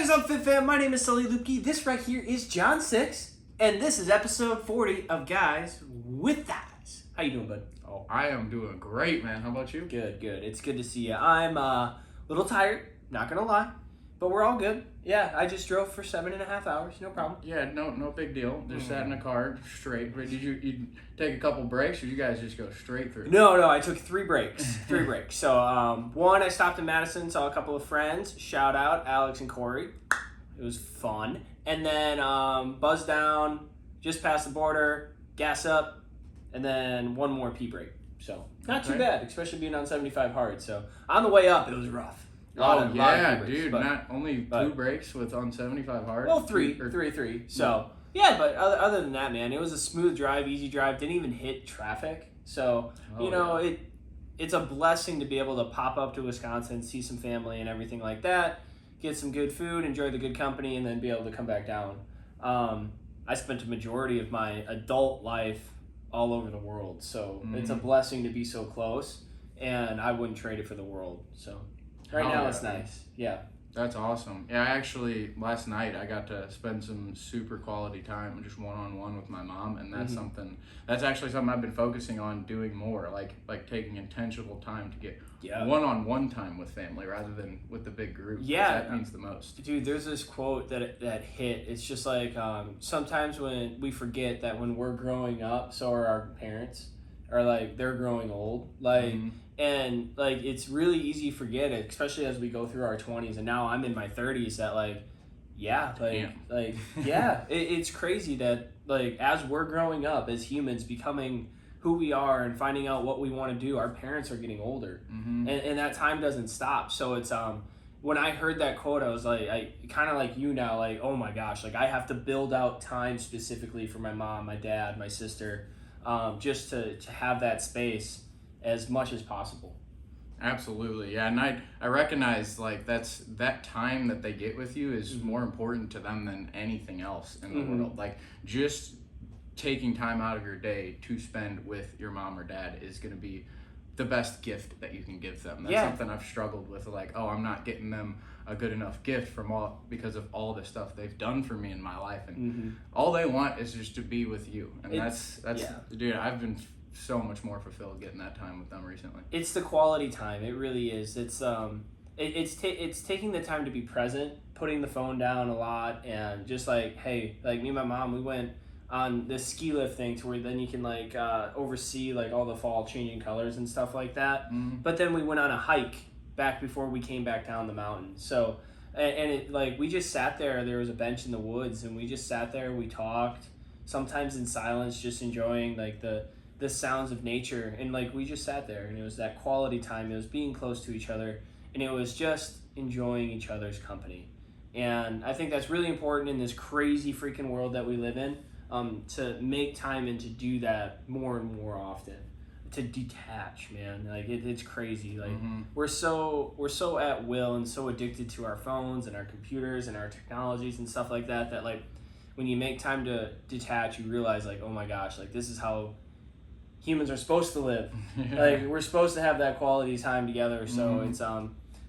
is up, Fit Fam? My name is Sully. This right here is John 6, and this is episode 40 of Guys with Thighs. How you doing, bud? Oh, I am doing great, man. How about you? Good. It's good to see you. I'm a little tired, not gonna lie, but we're all good. Yeah, I just drove for 7.5 hours, no problem. Yeah, no big deal. Just sat in a car straight. Did you take a couple breaks, or did you guys just go straight through? No, I took 3 breaks. So, one, I stopped in Madison, saw a couple of friends. Shout out, Alex and Corey. It was fun. And then buzzed down, just past the border, gas up, and then one more pee break. So, not too bad, especially being on 75 hard. So, on the way up, it was rough. Lot of dude, not only 2 breaks with on 75 hard. Well, three. So, yeah, but other than that, man, it was a smooth drive, easy drive. Didn't even hit traffic. So, it's a blessing to be able to pop up to Wisconsin, see some family and everything like that, get some good food, enjoy the good company, and then be able to come back down. I spent a majority of my adult life all over the world. So, it's a blessing to be so close, and I wouldn't trade it for the world. So, right now it's nice. Yeah. That's awesome. Yeah, actually, last night I got to spend some super quality time, just one-on-one with my mom, and that's actually something I've been focusing on doing more, like taking intentional time to get one-on-one time with family rather than with the big group. Yeah. That means the most. Dude, there's this quote that hit. It's just like, sometimes when we forget that when we're growing up, so are our parents, or like they're growing old, like, and like it's really easy to forget it, especially as we go through our 20s, and now I'm in my 30s. That it's crazy that like as we're growing up as humans, becoming who we are and finding out what we want to do, our parents are getting older, and that time doesn't stop. So it's when I heard that quote, I was like, I kind of like you now, like, oh my gosh, like I have to build out time specifically for my mom, my dad, my sister. Just to have that space as much as possible. Absolutely, yeah, and I recognize like that time that they get with you is more important to them than anything else in the world. Like just taking time out of your day to spend with your mom or dad is going to be the best gift that you can give them. That's something I've struggled with, like, oh, I'm not getting them a good enough gift because of all the stuff they've done for me in my life, and all they want is just to be with you, and that's dude, I've been so much more fulfilled getting that time with them recently. It's the quality time. It really is. It's taking the time to be present, putting the phone down a lot, and just like, hey, like me and my mom, we went on this ski lift thing to where then you can like oversee like all the fall changing colors and stuff like that. But then we went on a hike back before we came back down the mountain. So, and it like we just sat there. There was a bench in the woods, and we just sat there. We talked, sometimes in silence, just enjoying like the sounds of nature. And like we just sat there, and it was that quality time. It was being close to each other, and it was just enjoying each other's company. And I think that's really important in this crazy freaking world that we live in. To make time and to do that more and more often, to detach, man. Like it's crazy. Like we're so at will and so addicted to our phones and our computers and our technologies and stuff like that, that like when you make time to detach, you realize like, oh my gosh, like this is how humans are supposed to live. Like we're supposed to have that quality time together. So it's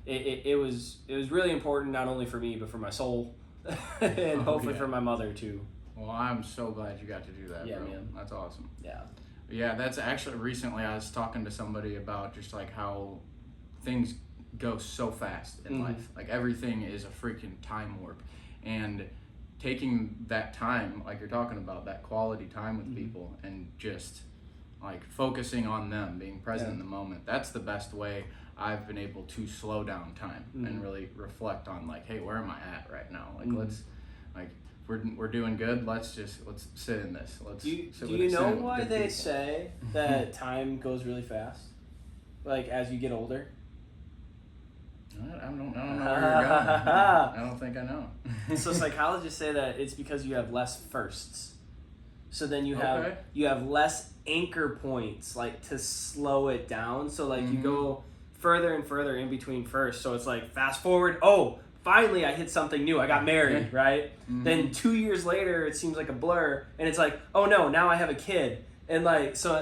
it was really important, not only for me but for my soul and hopefully for my mother too. Well, I'm so glad you got to do that, bro. Man. That's awesome. Yeah, that's actually recently I was talking to somebody about just like how things go so fast in life. Like everything is a freaking time warp. And taking that time, like you're talking about, that quality time with people and just like focusing on them, being present in the moment, that's the best way I've been able to slow down time and really reflect on like, hey, where am I at right now? Like let's like we're doing good. Let's sit in this. Do you know why they say that time goes really fast? Like as you get older. I don't know where you're going. I don't think I know. So psychologists say that it's because you have less firsts. So then you have less anchor points like to slow it down. So like you go further and further in between first. So it's like fast forward. Oh, finally I hit something new. I got married, right? Then 2 years later, it seems like a blur, and it's like, oh no, now I have a kid, and like so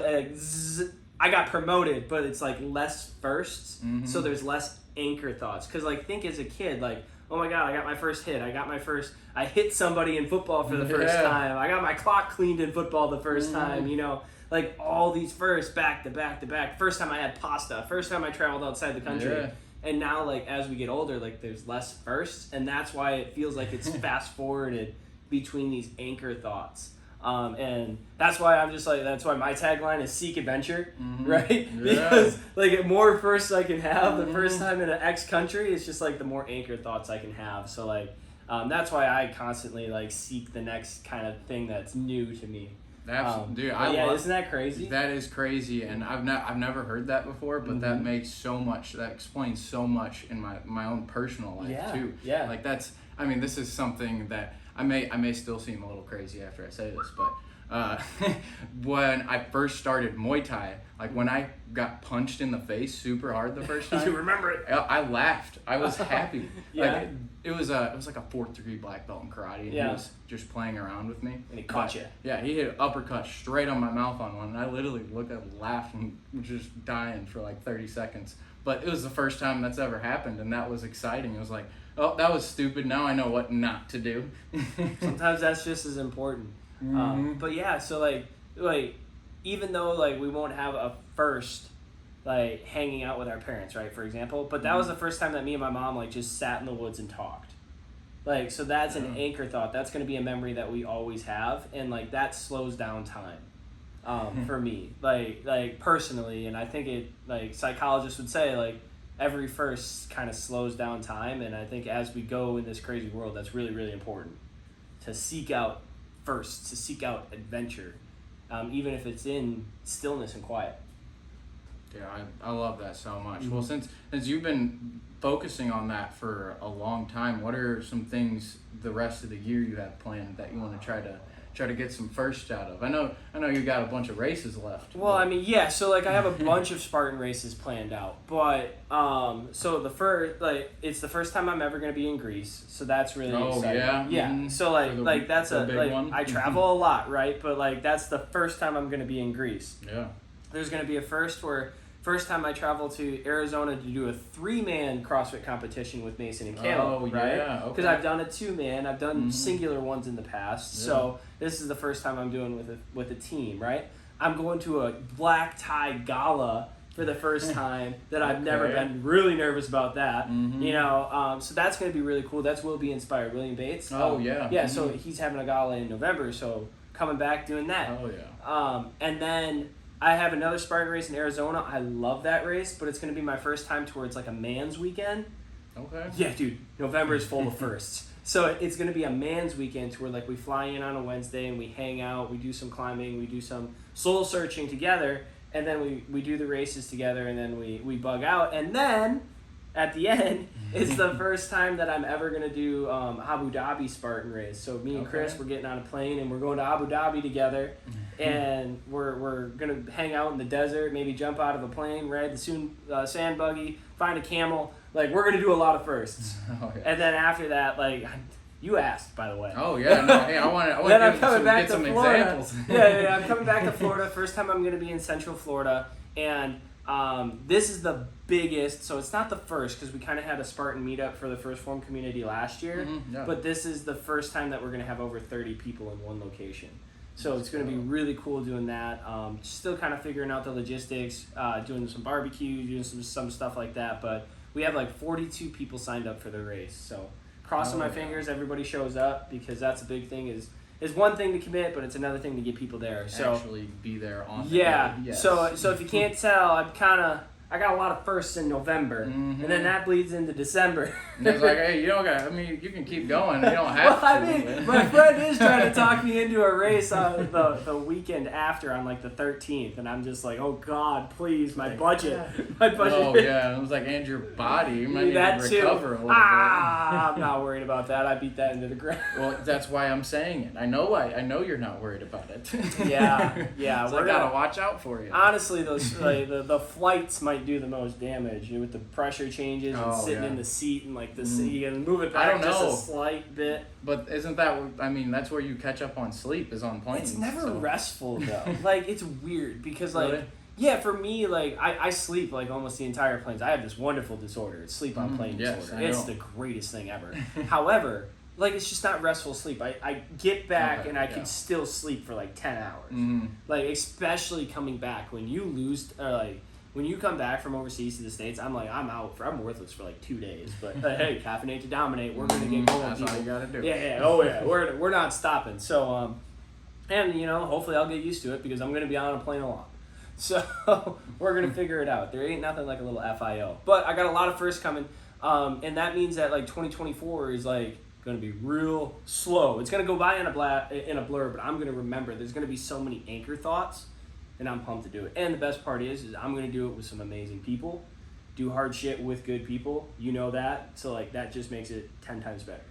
I got promoted, but it's like less firsts, so there's less anchor thoughts. Because, like, think as a kid, like, oh my God, I got my first hit. I hit somebody in football for the first time. I got my clock cleaned in football the first time, you know. Like, all these firsts back to back to back. First time I had pasta. First time I traveled outside the country. Yeah. And now, like, as we get older, like, there's less firsts. And that's why it feels like it's fast-forwarded between these anchor thoughts. And that's why I'm just like, that's why my tagline is seek adventure, right? Yeah. Because, like, the more firsts I can have the first time in an X country, it's just, like, the more anchor thoughts I can have. So, like, that's why I constantly, like, seek the next kind of thing that's new to me. Dude, isn't that crazy? That is crazy, and I've never heard that before, but that makes so much. That explains so much in my own personal life too. Yeah. Like this is something that I may still seem a little crazy after I say this, but when I first started Muay Thai, like when I got punched in the face super hard the first time, you remember it? I laughed. I was happy. Yeah. Like it was like a 4th degree black belt in karate, and he was just playing around with me. And he caught you. Yeah, he hit an uppercut straight on my mouth on one, and I literally looked up, laughed, and was just dying for like 30 seconds. But it was the first time that's ever happened, and that was exciting. It was like, oh, that was stupid. Now I know what not to do. Sometimes that's just as important. But yeah, so like even though like we won't have a first like hanging out with our parents, right, for example, but that was the first time that me and my mom like just sat in the woods and talked. Like, so that's an anchor thought. That's going to be a memory that we always have, and like that slows down time for me, like personally. And I think it, like psychologists would say, like every first kind of slows down time. And I think as we go in this crazy world, that's really, really important to seek out firsts, to seek out adventure, even if it's in stillness and quiet. Yeah, I love that so much. Well, since you've been focusing on that for a long time, what are some things the rest of the year you have planned that you want to try to get some firsts out of? I know you got a bunch of races left. Well, I mean, yeah, so like I have a bunch of Spartan races planned out, but so the first, like, it's the first time I'm ever going to be in Greece, so that's really exciting. Yeah. So like that's a big one. I travel a lot, right? But like that's the first time I'm going to be in Greece. Yeah. There's going to be a first time I travel to Arizona to do a 3-man CrossFit competition with Mason and Caleb, right? Yeah, because I've done a 2-man, I've done singular ones in the past, so this is the first time I'm doing with a team, right? I'm going to a black tie gala for the first time that I've never been. Really nervous about that, you know. So that's going to be really cool. That's Will Be Inspired, William Bates. Yeah. So he's having a gala in November, so coming back doing that. Oh yeah. And then I have another Spartan race in Arizona. I love that race, but it's going to be my first time towards like a man's weekend. Okay. Yeah, dude. November is full of firsts. So it's going to be a man's weekend where like we fly in on a Wednesday and we hang out, we do some climbing, we do some soul searching together, and then we do the races together, and then we bug out. And then at the end, it's the first time that I'm ever going to do Abu Dhabi Spartan race. So me and Chris, we're getting on a plane and we're going to Abu Dhabi together. And we're going to hang out in the desert, maybe jump out of a plane, ride the sand buggy, find a camel. Like, we're going to do a lot of firsts. And then after that, like, you asked, by the way. Oh, yeah. No, hey, I want to get some examples. Yeah, I'm coming back to Florida. First time I'm going to be in Central Florida. And this is the biggest, so it's not the first, because we kind of had a Spartan meetup for the First Form community last year. But this is the first time that we're going to have over 30 people in one location. So it's going to be really cool doing that. Still kind of figuring out the logistics, doing some barbecue, doing some stuff like that. But we have like 42 people signed up for the race. So crossing my fingers, everybody shows up, because that's a big thing. Is one thing to commit, but it's another thing to get people there. So actually be there on the day. Yes. So if you can't tell, I got a lot of firsts in November, and then that bleeds into December. And it's like, hey, you can keep going. You don't have to. I mean, my friend is trying to talk me into a race on the weekend after, on like the 13th, and I'm just like, oh God, please, my budget. Oh yeah, it was like, and your body, you might need to recover a little bit. I'm not worried about that. I beat that into the ground. Well, that's why I'm saying it. I know you're not worried about it. Yeah. So I gotta watch out for you. Honestly, those the flights might do the most damage, with the pressure changes and sitting in the seat and like the seat, you can move it back just a slight bit. But isn't that, I mean, that's where you catch up on sleep, is on planes. It's never restful though. Like, it's weird because like Yeah, for me, like I sleep like almost the entire planes. I have this wonderful disorder. It's sleep on plane disorder. It's the greatest thing ever. However, like it's just not restful sleep. I get back and I can still sleep for like 10 hours. Like especially coming back when you lose like when you come back from overseas to the States, I'm like I'm worthless for like 2 days. But hey, caffeinate to dominate. We're gonna get going. That's all you gotta do. Yeah. Oh yeah. We're not stopping. So and you know hopefully I'll get used to it because I'm gonna be on a plane a lot. So we're gonna figure it out. There ain't nothing like a little FIO. But I got a lot of firsts coming, and that means that like 2024 is like gonna be real slow. It's gonna go by in a blur, but I'm gonna remember. There's gonna be so many anchor thoughts, and I'm pumped to do it. And the best part is I'm gonna do it with some amazing people, do hard shit with good people. You know that, so like that just makes it 10 times better.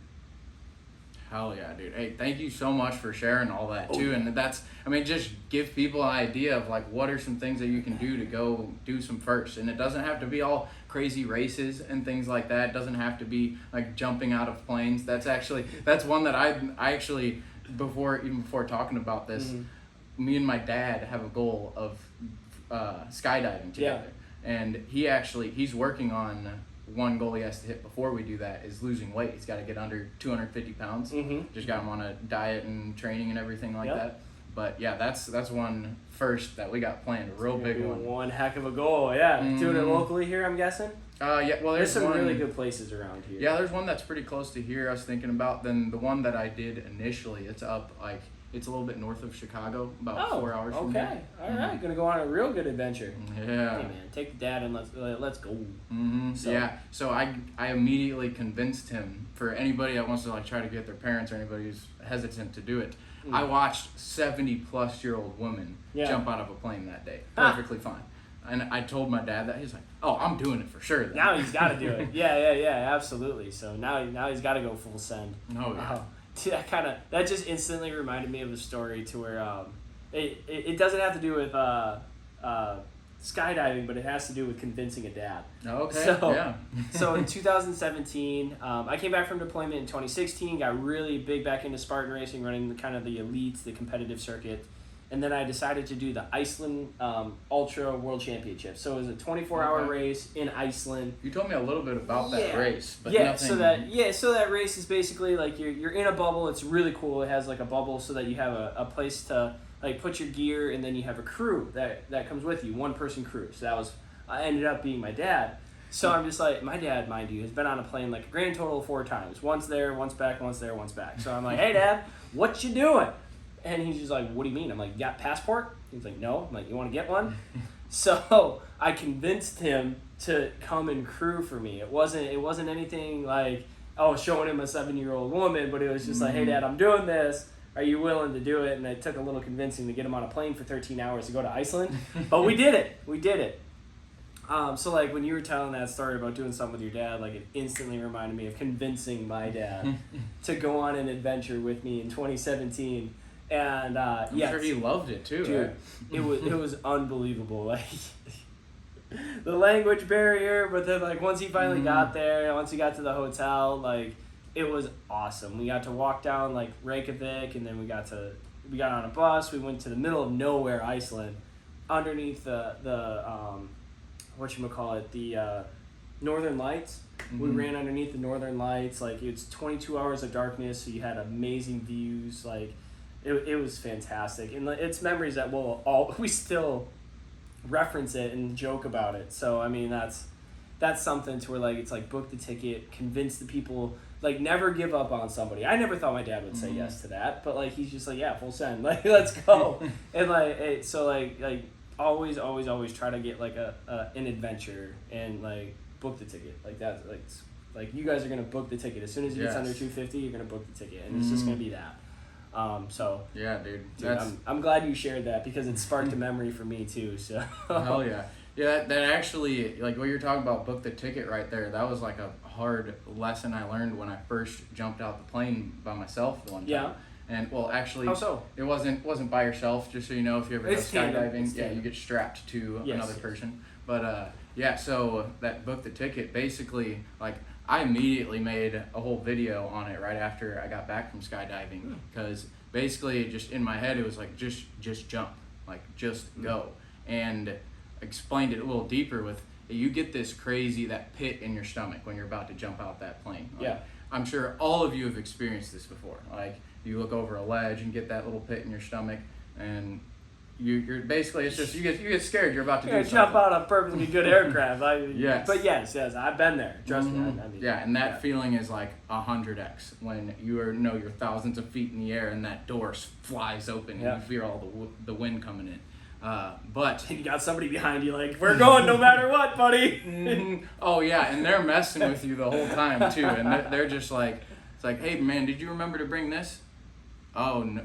Hell yeah, dude. Hey, thank you so much for sharing all that too. And that's, I mean, just give people an idea of like what are some things that you can do to go do some firsts. And it doesn't have to be all crazy races and things like that. It doesn't have to be like jumping out of planes. That's one that I actually, before talking about this, me and my dad have a goal of skydiving together. Yeah. And he's working on one goal he has to hit before we do that is losing weight. He's got to get under 250 pounds. Just got him on a diet and training and everything like that. But yeah, that's one first that we got planned, a real big one. One heck of a goal, yeah. Doing it locally here, I'm guessing? Yeah, well, there's some really good places around here. Yeah, there's one that's pretty close to here I was thinking about. Then the one that I did initially, it's up it's a little bit north of Chicago, about 4 hours from here. Okay, all right. Gonna go on a real good adventure. Yeah. Hey man, take the dad and let's go. So I immediately convinced him. For anybody that wants to like try to get their parents or anybody who's hesitant to do it, I watched 70-plus-year-old women jump out of a plane that day, perfectly fine. And I told my dad that. He's like, "Oh, I'm doing it for sure." Then. Now he's got to do it. Yeah, absolutely. So now he's got to go full send. Oh yeah. That just instantly reminded me of a story to where it doesn't have to do with skydiving, but it has to do with convincing a dad. Okay. So in 2017, I came back from deployment in 2016, got really big back into Spartan racing, running the elites, the competitive circuit. And then I decided to do the Iceland Ultra World Championship. So it was a 24-hour race in Iceland. You told me a little bit about that race, but nothing. So that race is basically like you're in a bubble. It's really cool. It has like a bubble so that you have a place to like put your gear, and then you have a crew that comes with you, 1-person crew. So I ended up being my dad. So I'm just like, my dad, mind you, has been on a plane like a grand total of 4 times. Once there, once back, once there, once back. So I'm like, hey dad, what you doing? And he's just like, what do you mean? I'm like, you got a passport? He's like, no. I'm like, you want to get one? So I convinced him to come and crew for me. It wasn't anything like, showing him a 7-year-old woman, but it was just like, hey dad, I'm doing this. Are you willing to do it? And it took a little convincing to get him on a plane for 13 hours to go to Iceland. But we did it. So like when you were telling that story about doing something with your dad, like it instantly reminded me of convincing my dad to go on an adventure with me in 2017. And I'm sure he loved it too. Dude, right? it was unbelievable. Like the language barrier, but then like once he finally got there, once he got to the hotel, like it was awesome. We got to walk down like Reykjavik, and then we got on a bus. We went to the middle of nowhere, Iceland, underneath the the Northern Lights. We ran underneath the Northern Lights. Like it's 22 hours of darkness, so you had amazing views. Like it was fantastic, and it's memories that we still reference it and joke about it. So I mean that's something to where like it's like book the ticket, convince the people, like never give up on somebody. I never thought my dad would say yes to that, but like he's just like, yeah, full send, like let's go. And like so like always try to get like an adventure and like book the ticket like that. Like you guys are gonna book the ticket as soon as it gets under 250. You're gonna book the ticket, and it's just gonna be that. So yeah, dude, I'm glad you shared that because it sparked a memory for me too. So hell yeah. Yeah, that actually, like what you're talking about, book the ticket right there. That was like a hard lesson I learned when I first jumped out the plane by myself one time. Yeah. And well, actually, how so? It wasn't by yourself. Just so you know, if you ever go skydiving, you get strapped to another person. But so that book the ticket, basically, like I immediately made a whole video on it right after I got back from skydiving because basically, just in my head, it was like just jump, like just go. And explained it a little deeper with you get this crazy, that pit in your stomach when you're about to jump out that plane. Like, yeah. I'm sure all of you have experienced this before. Like you look over a ledge and get that little pit in your stomach, and you're basically, it's just you get scared. You're about to do something. Jump out on perfectly good aircraft. Yes. But yes, I've been there. Trust me. I mean, yeah, and that feeling is like 100x when you're thousands of feet in the air and that door flies open and you feel all the wind coming in. But you got somebody behind you like, we're going no matter what, buddy. Oh yeah, and they're messing with you the whole time too, and they're just like, it's like, hey man, did you remember to bring this? Oh no,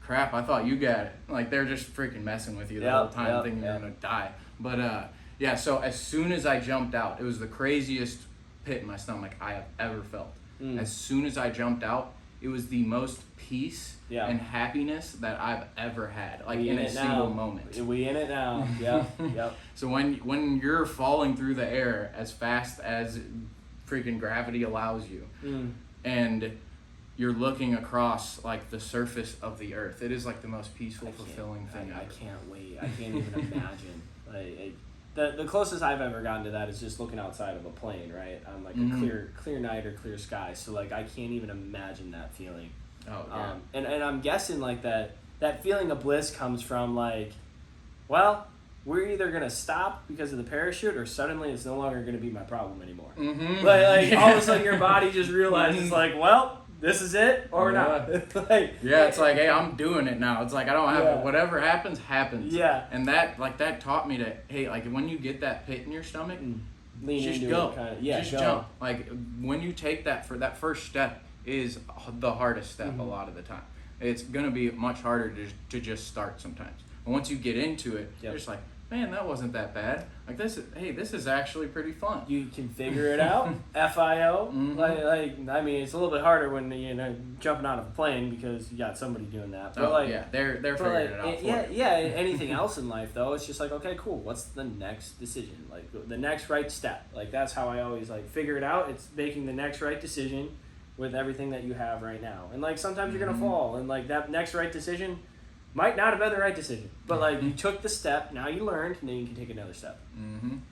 crap, I thought you got it. Like they're just freaking messing with you the whole time, thinking you're gonna die. But yeah, so as soon as I jumped out, it was the craziest pit in my stomach I have ever felt. As soon as I jumped out, it was the most peace and happiness that I've ever had, like in a single moment. We in it now. Yeah. Yep. So when you're falling through the air as fast as freaking gravity allows you, and you're looking across like the surface of the earth, it is like the most peaceful, fulfilling thing. I can't wait. I can't even imagine. The closest I've ever gotten to that is just looking outside of a plane, right? On like a clear night or clear sky. So like I can't even imagine that feeling. Oh yeah. And I'm guessing like that feeling of bliss comes from like, well, we're either gonna stop because of the parachute, or suddenly it's no longer gonna be my problem anymore. Like all of a sudden your body just realizes like, well, this is it or not. Like, it's like, hey, I'm doing it now. It's like I don't have to, whatever happens. Yeah. And that taught me to, hey, like when you get that pit in your stomach, lean just into go. it, kind of. Yeah, just go. jump. Like when you take that first step is the hardest step a lot of the time. It's gonna be much harder to just start sometimes. And once you get into it, you're just like, man, that wasn't that bad. Like this is actually pretty fun. You can figure it out. FIO. Like I mean, it's a little bit harder when jumping out of a plane because you got somebody doing that. But they're figuring it out for you. Anything else in life though, it's just like, okay, cool. What's the next decision? Like the next right step. Like that's how I always like figure it out. It's making the next right decision with everything that you have right now. And like sometimes you're gonna fall, and like that next right decision might not have been the right decision, but like you took the step, now you learned, and then you can take another step.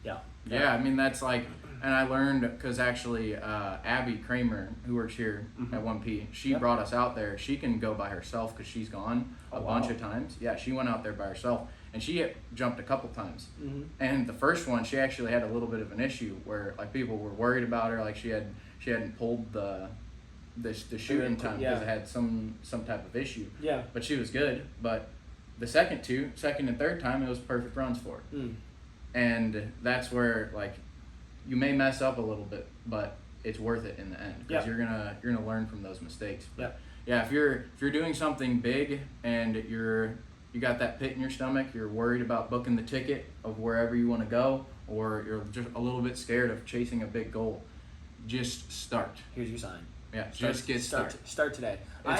Yeah, I mean that's like, and I learned because actually Abby Kramer, who works here at 1P, she brought us out there. She can go by herself because she's gone a bunch of times. Yeah, she went out there by herself, and she had jumped a couple times. And the first one, she actually had a little bit of an issue where like people were worried about her, like she hadn't pulled the chute in time because it had some type of issue. Yeah. But she was good. But the second and third time, it was perfect runs for her. And that's where like you may mess up a little bit, but it's worth it in the end because you're gonna learn from those mistakes. But if you're doing something big and you got that pit in your stomach, you're worried about booking the ticket of wherever you want to go, or you're just a little bit scared of chasing a big goal, just start. Here's your sign. Yeah, just get started. Start today. I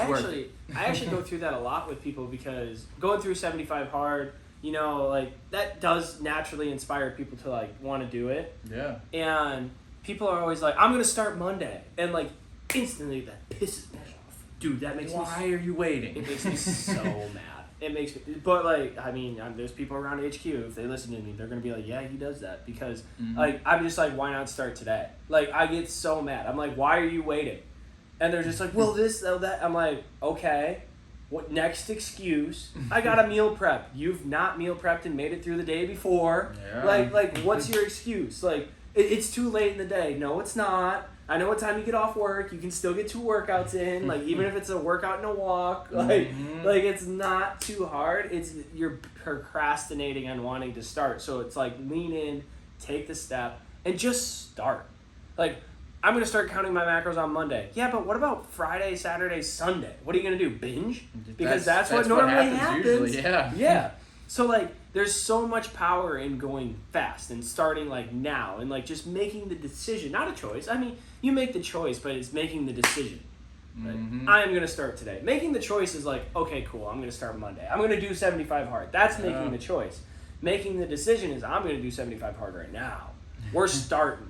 actually go through that a lot with people because going through 75 hard, like that does naturally inspire people to like want to do it. Yeah. And people are always like, I'm gonna start Monday, and like instantly that pisses me off, dude. That makes Why are you waiting? It makes me so mad. It makes me, but like, I mean, there's people around HQ. If they listen to me, they're gonna be like, yeah, he does that because like I'm just like, why not start today? Like I get so mad. I'm like, why are you waiting? And they're just like, well, this, that. I'm like, okay, what next excuse? I got a meal prep. You've not meal prepped and made it through the day before. Yeah. Like, what's your excuse? Like, it's too late in the day. No, it's not. I know what time you get off work. You can still get 2 workouts in. Like, even if it's a workout and a walk. Like it's not too hard. It's you're procrastinating on wanting to start. So it's like lean in, take the step, and just start. Like, I'm going to start counting my macros on Monday. Yeah, but what about Friday, Saturday, Sunday? What are you going to do, binge? Because that's what normally happens. Usually, yeah. So, like, there's so much power in going fast and starting, like, now. And, like, just making the decision. Not a choice. I mean, you make the choice, but it's making the decision. Right? I am going to start today. Making the choice is like, okay, cool, I'm going to start Monday. I'm going to do 75 hard. That's making the choice. Making the decision is I'm going to do 75 hard right now. We're starting.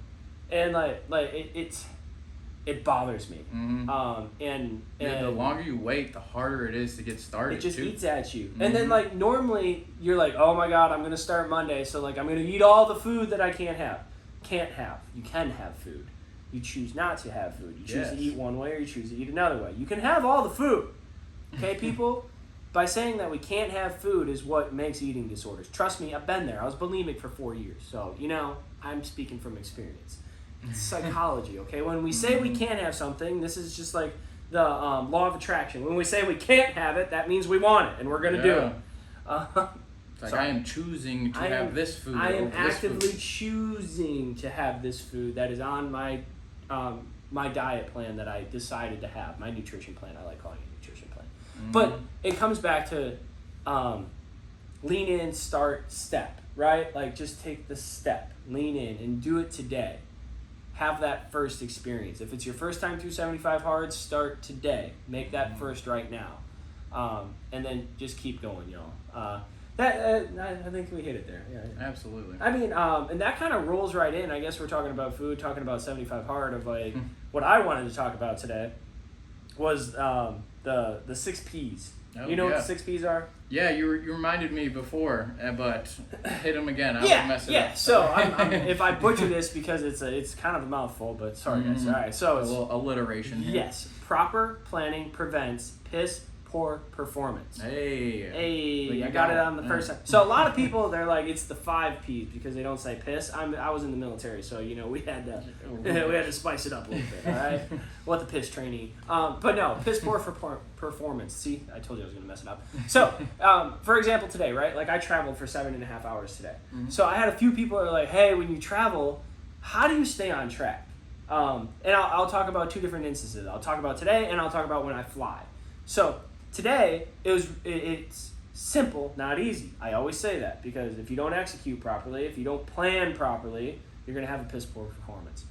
And it's it bothers me. And the longer you wait, the harder it is to get started. It just too. eats at you. And then like normally you're like, oh my God, I'm gonna start Monday, so like I'm gonna eat all the food that I can't have. Can't have. You can have food. You choose not to have food. You choose to eat one way or you choose to eat another way. You can have all the food. Okay, people? By saying that we can't have food is what makes eating disorders. Trust me, I've been there. I was bulimic for 4 years. So, I'm speaking from experience. It's psychology, okay? When we say we can't have something, this is just like the law of attraction. When we say we can't have it, that means we want it, and we're going to do it. It's like, I am choosing to have this food. I am actively choosing to have this food that is on my my diet plan that I decided to have. My nutrition plan. I like calling it nutrition plan. But it comes back to lean in, start, step, right? Like just take the step, lean in, and do it today. Have that first experience. If it's your first time through 75 hard, start today. Make that first right now. And then just keep going, y'all. I think we hit it there. Yeah. Absolutely. I mean, and that kind of rolls right in. I guess we're talking about food, talking about 75 hard. Of like, what I wanted to talk about today was the 6 Ps. Oh, you know what the 6 Ps are? Yeah, you reminded me before, but hit them again. I would mess it up. Yeah. So if I butcher this because it's kind of a mouthful, but sorry guys. All right. So a little alliteration here. Yes. Proper planning prevents piss poor performance. Hey, I got it on the first time. So a lot of people, they're like, it's the 5 Ps because they don't say piss. I was in the military, so we had to spice it up a little bit. All right, what the piss training. But no, piss poor for performance. See, I told you I was gonna mess it up. So for example, today, right? Like I traveled for 7.5 hours today. So I had a few people that are like, hey, when you travel, how do you stay on track? And I'll talk about 2 different instances. I'll talk about today, and I'll talk about when I fly. So today, it's simple, not easy. I always say that because if you don't execute properly, if you don't plan properly, you're going to have a piss poor performance.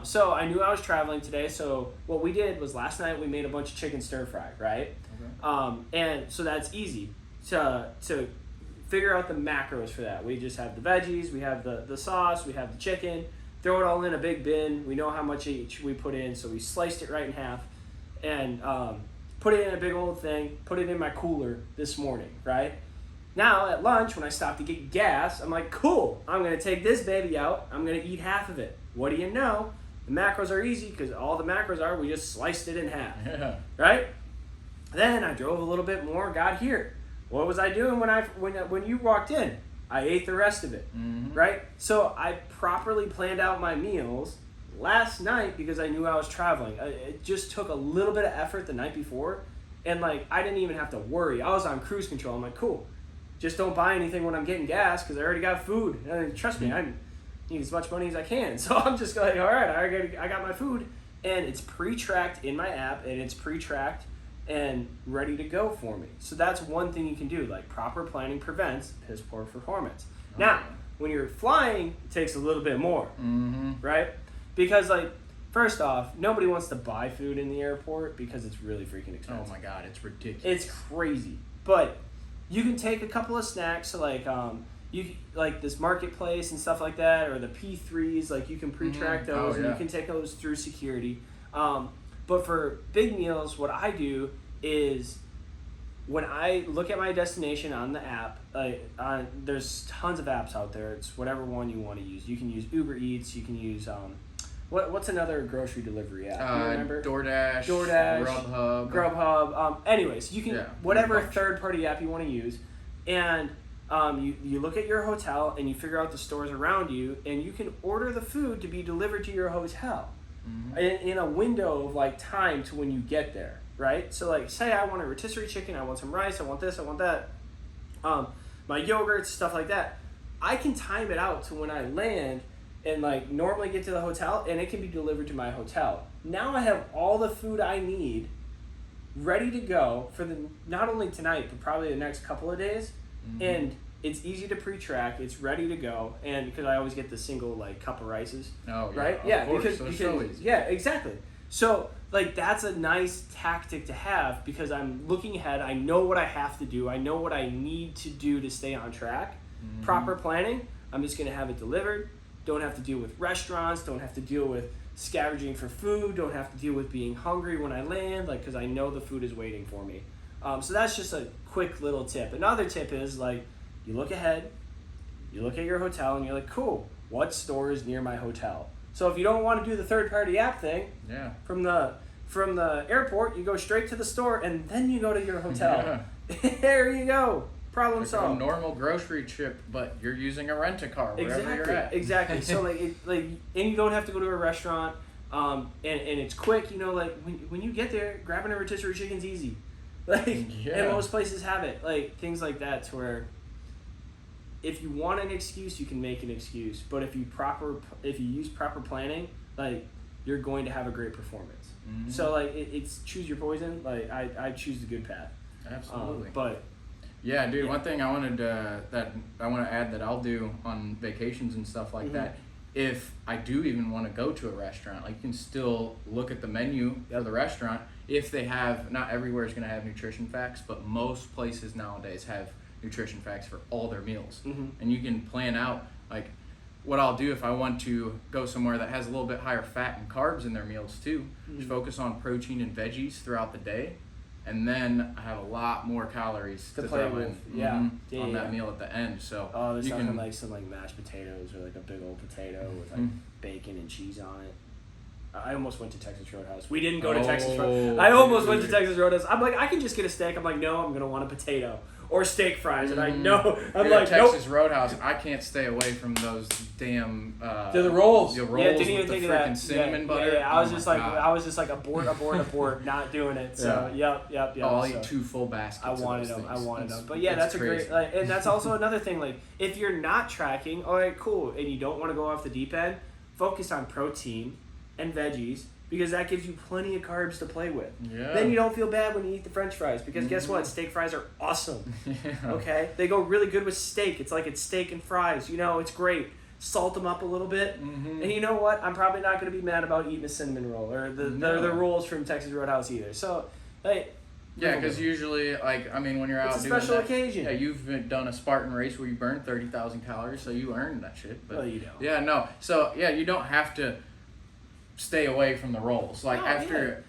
So I knew I was traveling today, so what we did was last night we made a bunch of chicken stir fry, right? Okay. And so that's easy to figure out the macros for that. We just have the veggies, we have the sauce, we have the chicken, throw it all in a big bin. We know how much each we put in, so we sliced it right in half and put it in a big old thing, put it in my cooler this morning, right? Now, at lunch, when I stopped to get gas, I'm like, cool, I'm going to take this baby out. I'm going to eat half of it. What do you know? The macros are easy because all the macros are we just sliced it in half, right? Then I drove a little bit more, got here. What was I doing when you walked in? I ate the rest of it, right? So I properly planned out my meals last night because I knew I was traveling. It just took a little bit of effort the night before, and like I didn't even have to worry. I was on cruise control. I'm like, cool, just don't buy anything when I'm getting gas because I already got food. And trust me, I need as much money as I can. So I'm just like, all right, I got my food, and it's pre-tracked in my app, and it's pre-tracked and ready to go for me. So that's one thing you can do. Like proper planning prevents piss poor performance. Now, when you're flying, it takes a little bit more, right? Because, like, first off, nobody wants to buy food in the airport because it's really freaking expensive. Oh, my God. It's ridiculous. It's crazy. But you can take a couple of snacks, so like, like this marketplace and stuff like that, or the P3s, like, you can pre-track those, and you can take those through security. But for big meals, what I do is when I look at my destination on the app, there's tons of apps out there. It's whatever one you want to use. You can use Uber Eats. You can use what's another grocery delivery app? Do you remember? DoorDash, Grubhub. Anyways, you can whatever third-party app you want to use, and you look at your hotel and you figure out the stores around you, and you can order the food to be delivered to your hotel in a window of like time to when you get there. Right? So like say I want a rotisserie chicken, I want some rice, I want this, I want that, my yogurts, stuff like that. I can time it out to when I land and like normally get to the hotel, and it can be delivered to my hotel. Now I have all the food I need ready to go for not only tonight, but probably the next couple of days. And it's easy to pre-track, it's ready to go, and because I always get the single like cup of rices. Oh yeah, right? Of course. Because so easy. Yeah, exactly. So like that's a nice tactic to have because I'm looking ahead. I know what I have to do. I know what I need to do to stay on track. Proper planning. I'm just going to have it delivered. Don't have to deal with restaurants. Don't have to deal with scavenging for food, don't have to deal with being hungry when I land, like, because I know the food is waiting for me. So that's just a quick little tip. Another tip is, like, you look ahead, you look at your hotel, and you're like, cool, what store is near my hotel? So if you don't want to do the third-party app thing, from the airport, you go straight to the store, and then you go to your hotel. Yeah. There you go. Problem like solved. A normal grocery trip, but you're using a rent-a-car wherever you're at. Exactly. So and you don't have to go to a restaurant, and it's quick. You know, like when you get there, grabbing a rotisserie chicken's easy. Like, and most places have it. Like things like that, to where if you want an excuse, you can make an excuse. But if you use proper planning, like, you're going to have a great performance. Mm-hmm. So like it's choose your poison. Like I choose the good path. Absolutely. But yeah, dude. Yeah. One thing I wanted to add that I'll do on vacations and stuff like that. If I do even want to go to a restaurant, like, you can still look at the menu of the restaurant. If they have, not everywhere is going to have nutrition facts, but most places nowadays have nutrition facts for all their meals. Mm-hmm. And you can plan out, like, what I'll do if I want to go somewhere that has a little bit higher fat and carbs in their meals too. Mm-hmm. Just focus on protein and veggies throughout the day. And then I have a lot more calories to play with on that meal at the end. So there's something like some mashed potatoes, or like a big old potato with like bacon and cheese on it. I almost went to Texas Roadhouse. We didn't go to Texas Roadhouse. I almost went to Texas Roadhouse. I'm like, I can just get a steak. I'm like, no, I'm gonna want a potato or steak fries, and I know I'm like, Texas Roadhouse. I can't stay away from those damn. They're the rolls. The rolls didn't even think of that. Cinnamon butter. Yeah. I was just like, abort, not doing it. So yep. I'll eat 2 full baskets. I wanted them. But yeah, that's crazy. A great. And that's also another thing. Like, if you're not tracking, all right, cool, and you don't want to go off the deep end, focus on protein and veggies, because that gives you plenty of carbs to play with. Yeah. Then you don't feel bad when you eat the French fries, because guess what? Steak fries are awesome. Yeah. Okay? They go really good with steak. It's like it's steak and fries. You know, it's great. Salt them up a little bit. Mm-hmm. And you know what? I'm probably not going to be mad about eating a cinnamon roll or the rolls from Texas Roadhouse either. So, hey. Yeah, because usually, like, I mean, when you're out doing that. It's a special occasion. Yeah, you've done a Spartan race where you burn 30,000 calories, so you earned that shit. But, well, you don't. Yeah, no. So, yeah, you don't have to stay away from the rolls. Like, after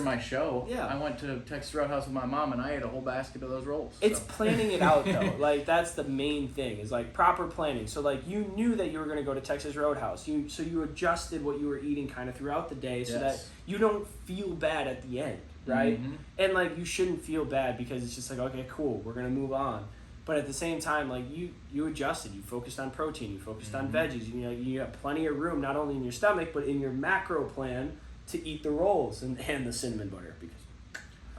my show, I went to Texas Roadhouse with my mom, and I ate a whole basket of those rolls. It's planning it out, though. Like, that's the main thing, is like proper planning. So like, you knew that you were going to go to Texas Roadhouse. So you adjusted what you were eating kind of throughout the day, so that you don't feel bad at the end, right? Mm-hmm. And like, you shouldn't feel bad, because it's just like, okay, cool, we're going to move on. But at the same time, like, you adjusted. You focused on protein. You focused on veggies. You know, you have plenty of room, not only in your stomach, but in your macro plan to eat the rolls and the cinnamon butter. Because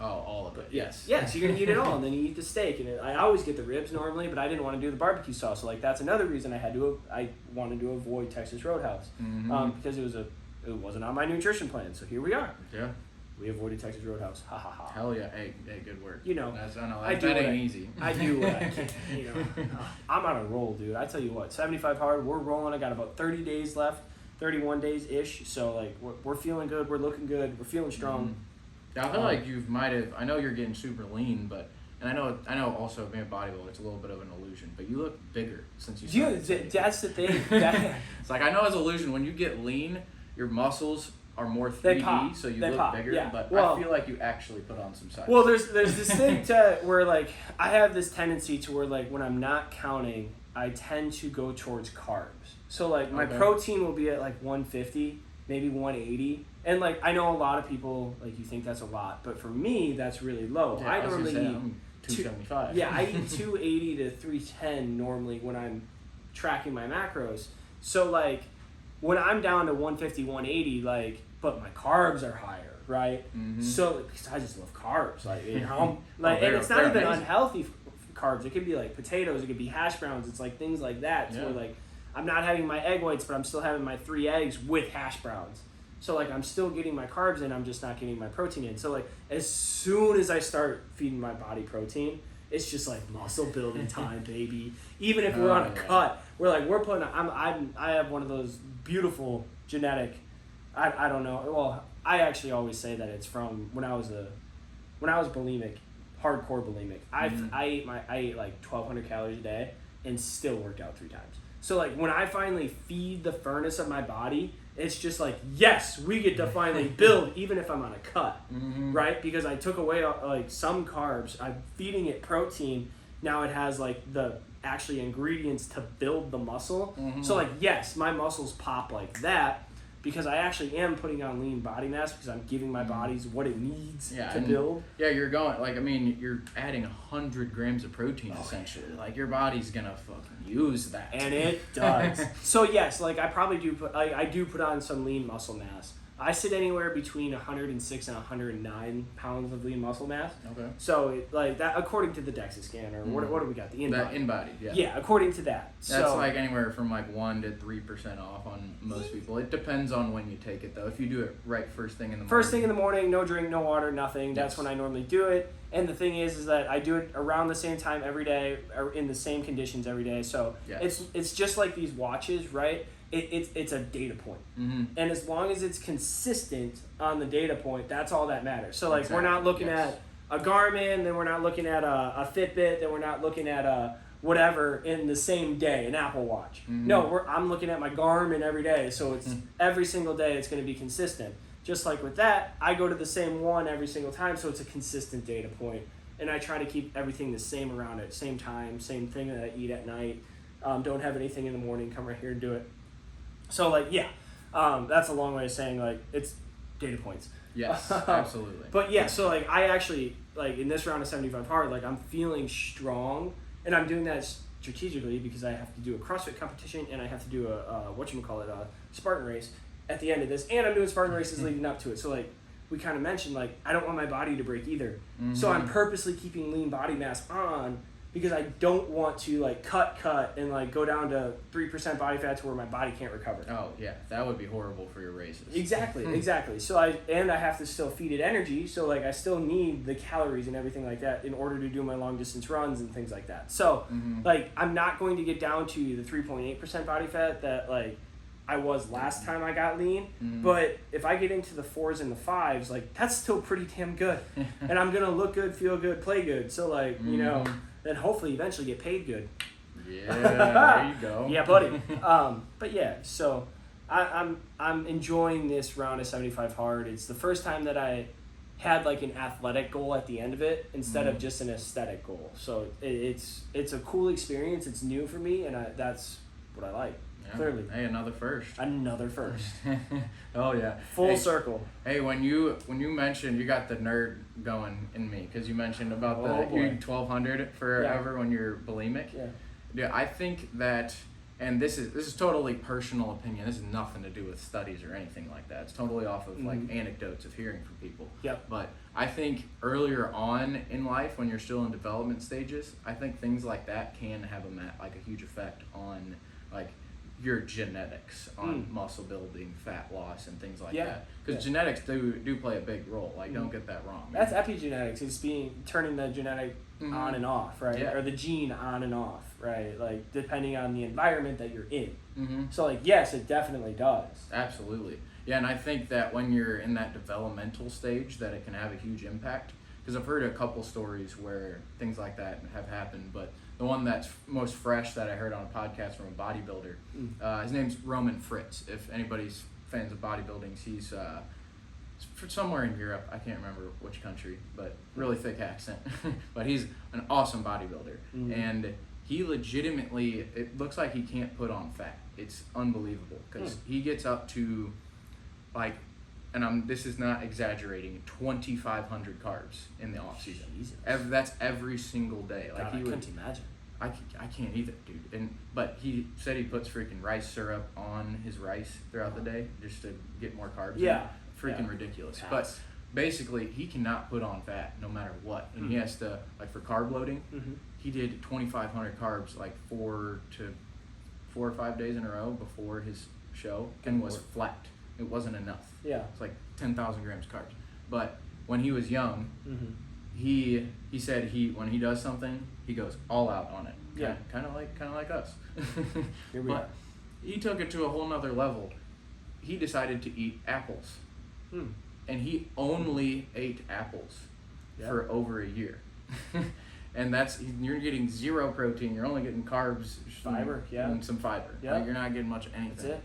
all of it. Yes, you're going to eat it all, and then you eat the steak. And I always get the ribs normally, but I didn't want to do the barbecue sauce. So, like, that's another reason I wanted to avoid Texas Roadhouse, because it wasn't on my nutrition plan. So here we are. Yeah. We avoided Texas Roadhouse. Ha ha ha. Hell yeah. Hey, good work. You know, that ain't easy. I do what I can. You know, I'm on a roll, dude. I tell you what, 75 hard. We're rolling. I got about 30 days left, 31 days ish. So like, we're feeling good. We're looking good. We're feeling strong. Mm-hmm. Yeah, I feel like you might have. I know you're getting super lean, but I know also being a bodybuilder, it's a little bit of an illusion. But you look bigger since you started. Dude, that's the thing. It's like, I know it's an illusion. When you get lean, your muscles are more 3D, so you look bigger, but I feel like you actually put on some size. Well, there's this thing where, like, I have this tendency to where, like, when I'm not counting, I tend to go towards carbs. So, like, my protein will be at, like, 150, maybe 180. And, like, I know a lot of people, like, you think that's a lot, but for me, that's really low. Yeah, I normally eat 275. Yeah, I eat 280 to 310 normally when I'm tracking my macros. So, like, when I'm down to 150, 180, like, but my carbs are higher, right? Mm-hmm. So, because I just love carbs, like, you know, like, and it's not even unhealthy carbs. It could be like potatoes, it could be hash browns. It's like things like that. So, like, I'm not having my egg whites, but I'm still having my 3 eggs with hash browns. So, like, I'm still getting my carbs in. I'm just not getting my protein in. So, like, as soon as I start feeding my body protein, it's just like muscle building time, baby. Even if we're on a cut, we're putting. I have one of those beautiful genetic. I don't know. Well, I actually always say that it's from when I was bulimic, hardcore bulimic. I ate like 1,200 calories a day and still worked out 3 times. So like when I finally feed the furnace of my body, it's just like, yes, we get to finally build, even if I'm on a cut, right? Because I took away like some carbs. I'm feeding it protein. Now it has like the actually ingredients to build the muscle. So like, yes, my muscles pop like that because I actually am putting on lean body mass because I'm giving my body's what it needs to build. Yeah, you're going, like, I mean, you're adding 100 grams of protein essentially. Like, your body's gonna fucking use that. And it does. So yes, like I probably do put, I do put on some lean muscle mass. I sit anywhere between 106 and 109 pounds of lean muscle mass. Okay. So like that, according to the DEXA scan, or what do we got? The InBody. The InBody, yeah. Yeah, according to that. That's like anywhere from like 1 to 3% off on most people. It depends on when you take it though. If you do it right first thing in the morning. First thing in the morning, no drink, no water, nothing. That's when I normally do it. And the thing is that I do it around the same time every day, or in the same conditions every day. So it's just like these watches, right? It's a data point. And as long as it's consistent on the data point, that's all that matters. So like we're not looking at a Garmin, then we're not looking at a Fitbit, then we're not looking at a whatever in the same day, an Apple Watch. No, I'm looking at my Garmin every day. So it's every single day it's going to be consistent. Just like with that, I go to the same one every single time, so it's a consistent data point. And I try to keep everything the same around it, same time, same thing that I eat at night. Don't have anything in the morning, come right here and do it. So like, that's a long way of saying like it's data points. Yes, absolutely. But yeah, so like I actually, like in this round of 75 hard, like I'm feeling strong, and I'm doing that strategically because I have to do a CrossFit competition and I have to do a Spartan race at the end of this, and I'm doing Spartan races leading up to it. So like we kind of mentioned, like I don't want my body to break either. So I'm purposely keeping lean body mass on because I don't want to like cut and like go down to 3% body fat to where my body can't recover. Oh yeah, that would be horrible for your races. Exactly. So I have to still feed it energy. So like I still need the calories and everything like that in order to do my long distance runs and things like that. So like I'm not going to get down to the 3.8% body fat that like I was last time I got lean, but if I get into the 4s and the 5s, like that's still pretty damn good. And I'm gonna look good, feel good, play good. So like, you know, then hopefully eventually get paid good. Yeah, there you go. Yeah, buddy. But yeah, so I'm enjoying this round of 75 hard. It's the first time that I had like an athletic goal at the end of it instead of just an aesthetic goal. So it's a cool experience. It's new for me, and that's what I like. Yeah. Clearly. Hey, another first. Oh yeah. Full circle. Hey, when you mentioned, you got the nerd going in me because you mentioned about the 1200 forever when you're bulimic. Yeah, I think that, and this is totally personal opinion. This has nothing to do with studies or anything like that. It's totally off of like anecdotes of hearing from people. Yep. But I think earlier on in life, when you're still in development stages, I think things like that can have a huge effect on like your genetics on muscle building, fat loss, and things like that. Because genetics do play a big role. Like, don't get that wrong. That's epigenetics. It's turning the genetic on and off, right? Yeah. Or the gene on and off, right? Like, depending on the environment that you're in. So, like, yes, it definitely does. Absolutely. Yeah, and I think that when you're in that developmental stage, that it can have a huge impact. Because I've heard a couple stories where things like that have happened, but the one that's most fresh that I heard on a podcast from a bodybuilder, his name's Roman Fritz. If anybody's fans of bodybuilding, he's somewhere in Europe. I can't remember which country, but really thick accent. But he's an awesome bodybuilder. And he legitimately, it looks like he can't put on fat. It's unbelievable because he gets up to like, and this is not exaggerating, 2,500 carbs in the off season. That's every single day. Like God, I couldn't imagine. I can't either, dude. But he said he puts freaking rice syrup on his rice throughout the day just to get more carbs. Yeah. Freaking ridiculous. But basically, he cannot put on fat no matter what. And he has to, like for carb loading, he did 2,500 carbs like 4 or 5 days in a row before his show and was flat. It wasn't enough. Yeah. It's like 10,000 grams carbs. But when he was young, he said when he does something, he goes all out on it. Yeah. Kind of like us. Here we are. He took it to a whole nother level. He decided to eat apples. And he only ate apples for over a year. And you're getting zero protein. You're only getting carbs, fiber, and some fiber. Yeah. Like, you're not getting much of anything. That's it.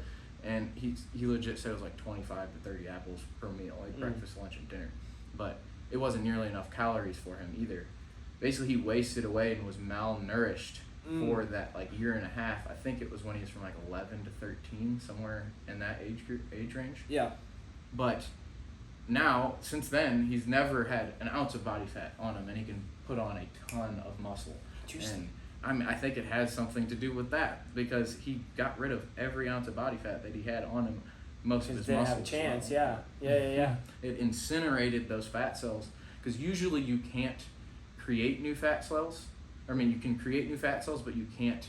and he legit said it was like 25 to 30 apples per meal, like breakfast, lunch, and dinner. But it wasn't nearly enough calories for him either. Basically, he wasted away and was malnourished for that like year and a half. I think it was when he was from like 11 to 13, somewhere in that age range. Yeah. But now, since then, he's never had an ounce of body fat on him, and he can put on a ton of muscle. Interesting. And I think it has something to do with that, because he got rid of every ounce of body fat that he had on him. Most of his muscles. Didn't have a chance. Yeah. It incinerated those fat cells, because usually you can't create new fat cells. I mean, you can create new fat cells, but you can't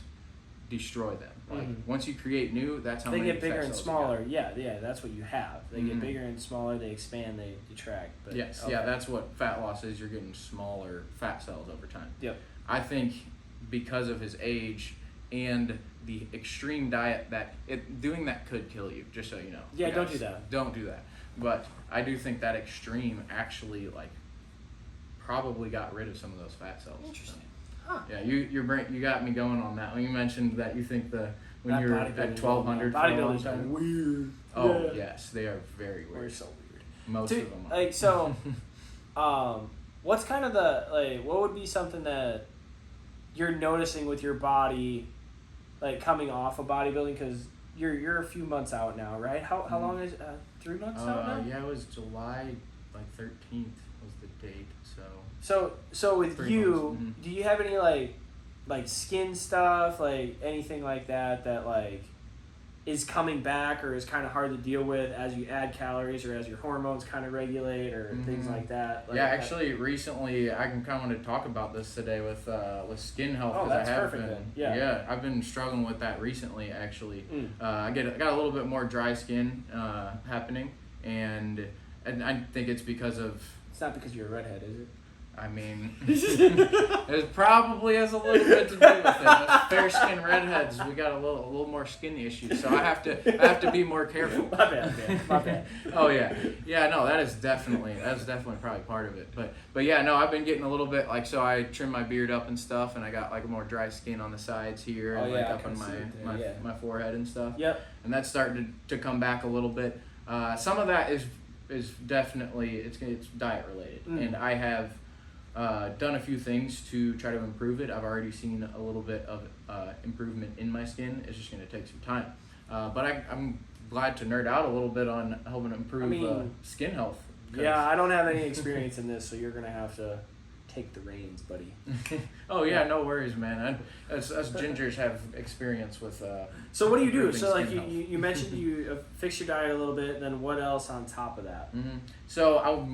destroy them. Like once you create new, that's how they many get bigger fat and cells smaller. Yeah, that's what you have. They get bigger and smaller. They expand. They contract. But, yes, okay. yeah, that's what fat loss is. You're getting smaller fat cells over time. Yep. I think because of his age and the extreme diet doing that could kill you. Just so you know. Yeah, guys, don't do that. Don't do that. But I do think that extreme actually like probably got rid of some of those fat cells. Interesting. Huh. Yeah, you got me going on that when you mentioned that you think when that you're at 1200 bodybuilders are weird. Oh yeah. yes, they are very weird. We're so weird. Most of them are. Like so, what's kind of what would be something that you're noticing with your body, like coming off of bodybuilding, because you're a few months out now, right? How long is 3 months out now? Yeah, it was July 13th was the date. So with you, months. do you have any like skin stuff, like anything like that like is coming back or is kind of hard to deal with as you add calories or as your hormones kind of regulate or things like that? Yeah, actually, recently I kind of want to talk about this today with skin health. Oh, that's perfect then. Yeah, I've been struggling with that recently. Actually, I got a little bit more dry skin happening, and I think it's because of. It's not because you're a redhead, is it? I mean, it probably has a little bit to do with it. Us fair skinned redheads, we got a little more skin issues, so I have to be more careful. My bad, man. My bad. Oh yeah, no, that's definitely probably part of it. But yeah, no, I've been getting a little bit so I trim my beard up and stuff, and I got like more dry skin on the sides here and up on my forehead and stuff. Yep. And that's starting to come back a little bit. Some of that is definitely it's diet related, and I have. Done a few things to try to improve it. I've already seen a little bit of improvement in my skin. It's just going to take some time. But I'm glad to nerd out a little bit on helping improve skin health. Yeah, I don't have any experience in this, so you're going to have to take the reins, buddy. Oh, yeah, no worries, man. Us gingers have experience with So what do you do? So you mentioned you fix your diet a little bit, and then what else on top of that? So I'll...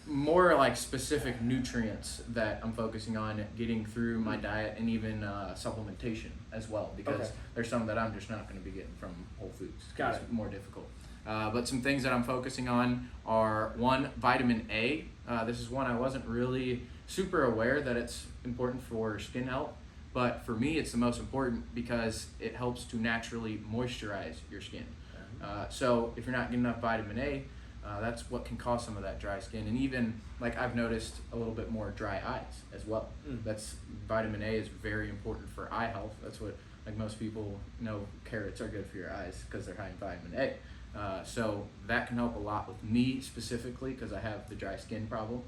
more like specific nutrients that I'm focusing on getting through my diet, and even supplementation as well, because there's some that I'm just not going to be getting from Whole Foods. Got it. It's more difficult. But some things that I'm focusing on are, one, vitamin A. This is one I wasn't really super aware that it's important for skin health, but for me it's the most important because it helps to naturally moisturize your skin. So if you're not getting enough vitamin A, that's what can cause some of that dry skin, and even I've noticed a little bit more dry eyes as well. That's vitamin A is very important for eye health. That's what most people know. Carrots are good for your eyes because they're high in vitamin A. So that can help a lot with me specifically because I have the dry skin problem.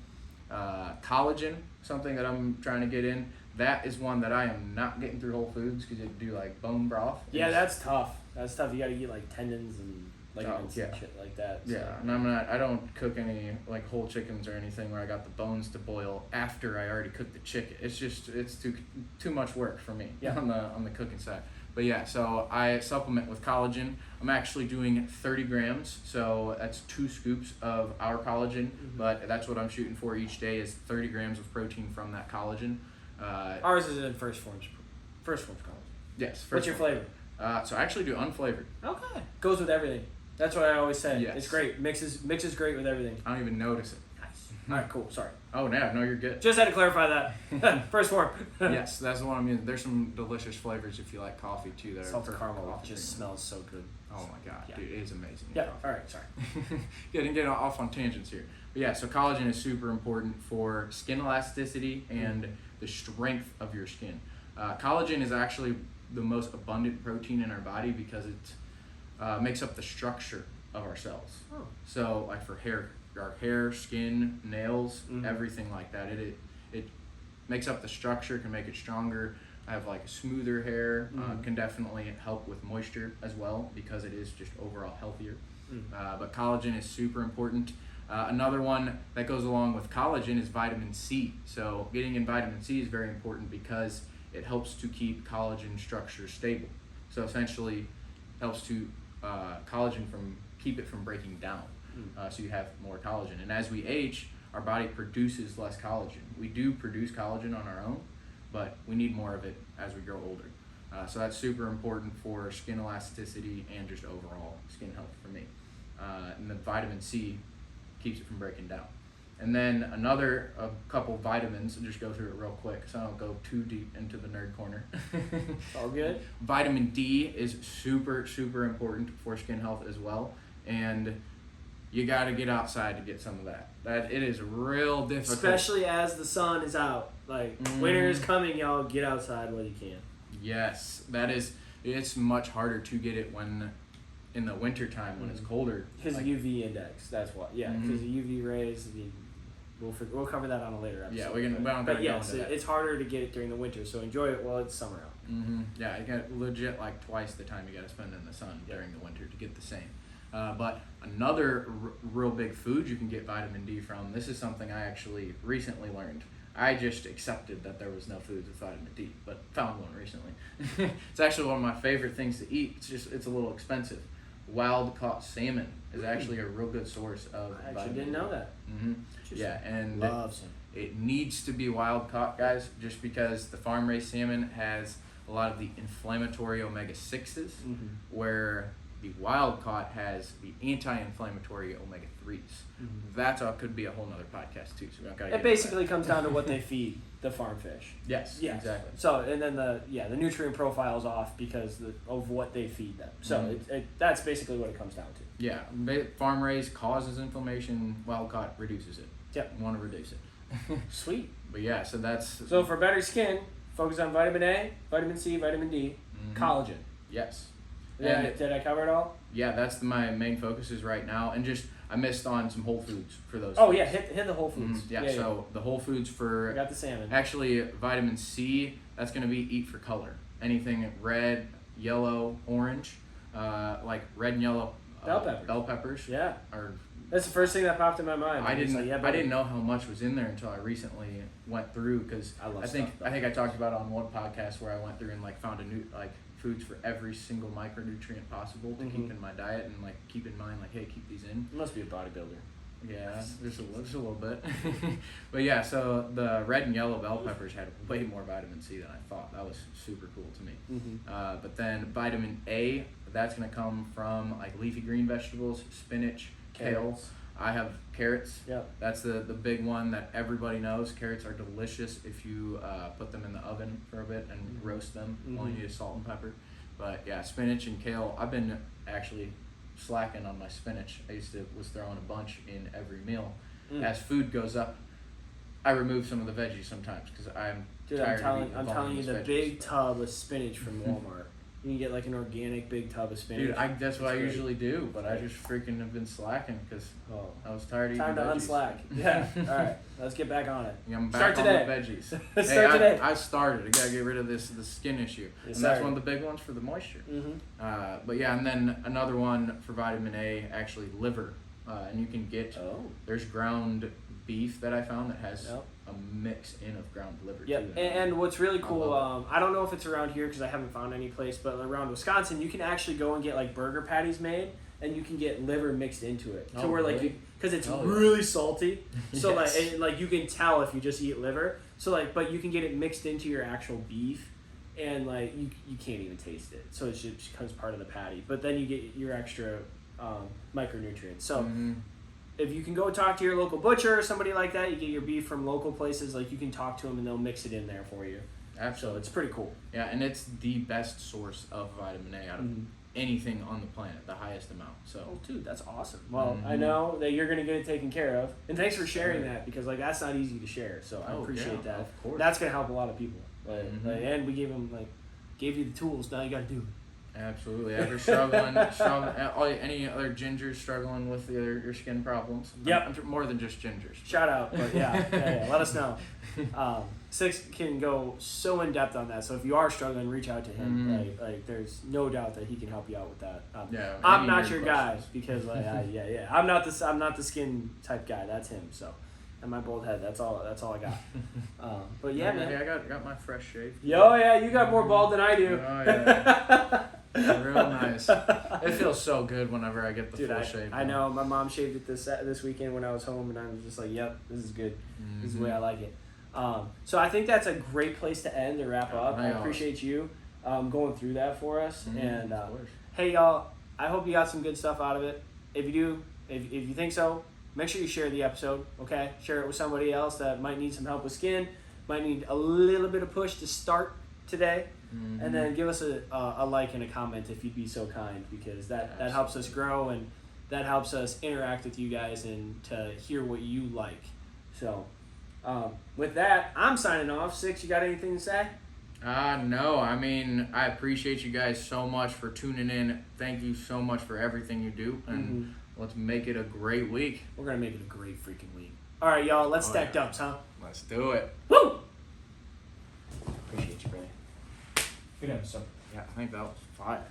Collagen, something that I'm trying to get in. That is one that I am not getting through Whole Foods because you do bone broth. Yeah, that's tough. You got to eat tendons and and shit like that. So. Yeah, and I don't cook any whole chickens or anything where I got the bones to boil after I already cooked the chicken. It's just it's too much work for me on the cooking side. But yeah, so I supplement with collagen. I'm actually doing 30 grams, so that's 2 scoops of our collagen. But that's what I'm shooting for each day is 30 grams of protein from that collagen. Ours is in first forms collagen. Yes. What's your flavor? So I actually do unflavored. Okay. Goes with everything. That's what I always say. Yes. It's great. Mixes great with everything. I don't even notice it. Nice. All right, cool. Sorry. Oh, no, you're good. Just had to clarify that. First form. Yes, that's the one I'm using. There's some delicious flavors if you like coffee, too. That Salted are caramel coffee just smells so good. Oh, my God. Yeah. Dude, it is amazing. Yeah, all right, sorry. Getting off on tangents here. But yeah, so collagen is super important for skin elasticity and the strength of your skin. Collagen is actually the most abundant protein in our body because it's makes up the structure of our cells. Oh. So like for our hair, skin, nails, everything like that. It makes up the structure, can make it stronger. I have like smoother hair, can definitely help with moisture as well because it is just overall healthier. But collagen is super important. Another one that goes along with collagen is vitamin C. So getting in vitamin C is very important because it helps to keep collagen structure stable. So essentially helps to collagen keep it from breaking down. So you have more collagen. And as we age, our body produces less collagen. We do produce collagen on our own, but we need more of it as we grow older. So that's super important for skin elasticity and just overall skin health for me. And the vitamin C keeps it from breaking down. And then a couple vitamins, I'll just go through it real quick so I don't go too deep into the nerd corner. All good. Vitamin D is super, super important for skin health as well. And you got to get outside to get some of that. It is real difficult. Especially as the sun is out. Like, winter is coming, y'all. Get outside while you can. Yes, it's much harder to get it when in the winter time when it's colder. Because UV index, that's what. Yeah, because the UV rays, we'll cover that on a later episode. Yeah, we don't but go yes, into that. It's harder to get it during the winter, so enjoy it while it's summer out. Yeah, you got legit like twice the time you got to spend in the sun during the winter to get the same. But another real big food you can get vitamin D from, this is something I actually recently learned. I just accepted that there was no foods with vitamin D, but found one recently. It's actually one of my favorite things to eat. It's a little expensive. Wild caught salmon is actually a real good source of vitamin D. I actually didn't know that. Yeah, and Love it needs to be wild caught, guys, just because the farm raised salmon has a lot of the inflammatory omega-6s, where the wild caught has the anti-inflammatory omega-3s. That could be a whole nother podcast too. So we don't gotta it basically comes down to what they feed the farm fish. Yes, exactly. So and then the nutrient profile is off because of what they feed them. So that's basically what it comes down to. Yeah, farm raised causes inflammation. Wild caught reduces it. Yep, you want to reduce it. Sweet. But yeah, so for better skin, focus on vitamin A, vitamin C, vitamin D, collagen. Yes. Did I cover it all? Yeah, that's my main focus is right now, and just I missed on some whole foods for those. Oh foods. yeah, hit the whole foods. So the whole foods for I got the salmon. Actually, vitamin C, that's gonna be eat for color. Anything red, yellow, orange, like red and yellow bell peppers. Yeah. Are that's the first thing that popped in my mind. I didn't know how much was in there until I recently went through because I think I talked about it on one podcast where I went through and like found foods for every single micronutrient possible to keep in my diet and like keep in mind like, hey, keep these in. You must be a bodybuilder. Yeah, just a little bit. But yeah, so the red and yellow bell peppers had way more vitamin C than I thought. That was super cool to me. But then vitamin A, that's gonna come from like leafy green vegetables, spinach, kale. I have carrots. Yeah. That's the big one that everybody knows. Carrots are delicious if you put them in the oven for a bit and roast them. Only need salt and pepper. But yeah, spinach and kale. I've been actually slacking on my spinach. I was throwing a bunch in every meal. As food goes up, I remove some of the veggies sometimes because I'm tired of eating I'm telling you, the big tub of spinach from Walmart. You can get like an organic big tub of spinach. Dude, that's what I usually do, but I just freaking have been slacking because I was tired of eating veggies. Time to unslack. Yeah. All right. Let's get back on it. I'm back on the veggies. Start today. I started. I gotta get rid of the skin issue, and that's one of the big ones for the moisture. But yeah, and then another one for vitamin A, actually liver, and you can get. There's ground beef that I found that has a mix in of ground liver. Yep, and what's really cool, I don't know if it's around here because I haven't found any place, but around Wisconsin, you can actually go and get like burger patties made, and you can get liver mixed into it. To where like because it's really salty, so like you can tell if you just eat liver. So like, but you can get it mixed into your actual beef, and like you can't even taste it. So it just becomes part of the patty. But then you get your extra micronutrients. So. If you can go talk to your local butcher or somebody like that, you get your beef from local places, like you can talk to them and they'll mix it in there for you. Absolutely. So it's pretty cool. Yeah, and it's the best source of vitamin A out of anything on the planet, the highest amount. So, dude, that's awesome. Well, I know that you're going to get it taken care of. And thanks for sharing that because like that's not easy to share. So I appreciate that. Of course. That's going to help a lot of people. And we gave you the tools. Now you got to do it. Absolutely. Ever any other gingers struggling with your skin problems? Yep. More than just gingers. Shout out, but yeah. Let us know. Six can go so in depth on that. So if you are struggling, reach out to him. Mm-hmm. Like there's no doubt that he can help you out with that. any I'm not of your guy because I'm not the skin type guy. That's him. So, and my bald head. That's all I got. But yeah, man. I got my fresh shave. Yo, yeah, you got more bald than I do. Oh yeah. Real nice. It feels so good whenever I get the full shave. I know. My mom shaved it this weekend when I was home, and I was just like, "Yep, this is good. This is the way I like it." So I think that's a great place to end and wrap up. I appreciate you going through that for us. And hey, y'all, I hope you got some good stuff out of it. If you do, if you think so, make sure you share the episode. Okay, share it with somebody else that might need some help with skin, might need a little bit of push to start today. And then give us a like and a comment if you'd be so kind, because that helps us grow and that helps us interact with you guys and to hear what you like. So with that, I'm signing off. Six, you got anything to say? No. I mean, I appreciate you guys so much for tuning in. Thank you so much for everything you do, and let's make it a great week. We're going to make it a great freaking week. All right, y'all, let's stack dubs, huh? Let's do it. Woo! Appreciate you, Brady. Good episode. Yeah, I think that was fire.